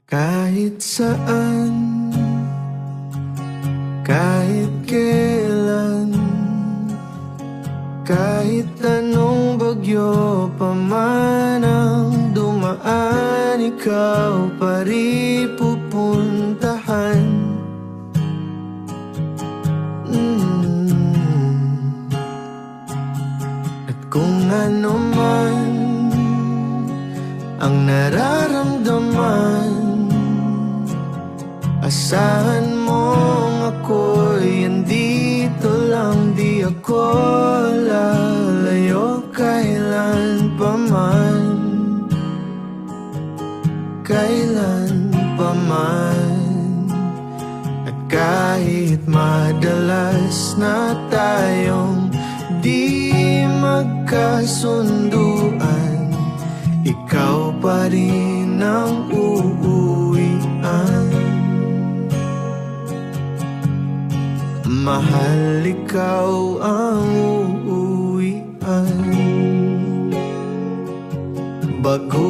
Kahit saan, kahit kailan, kahit anong bagyo pa man ang dumaan, ikaw pa rin pupuntahan. At kung ano man ang nararamdaman, asahan mong ako'y andito lang. Di ako lalayo kailan pa man, kailan pa man. At kahit madalas na tayong di magkasunduan, ikaw pa rin ang uuwian. Mahal, ikaw ang uuwian. Bago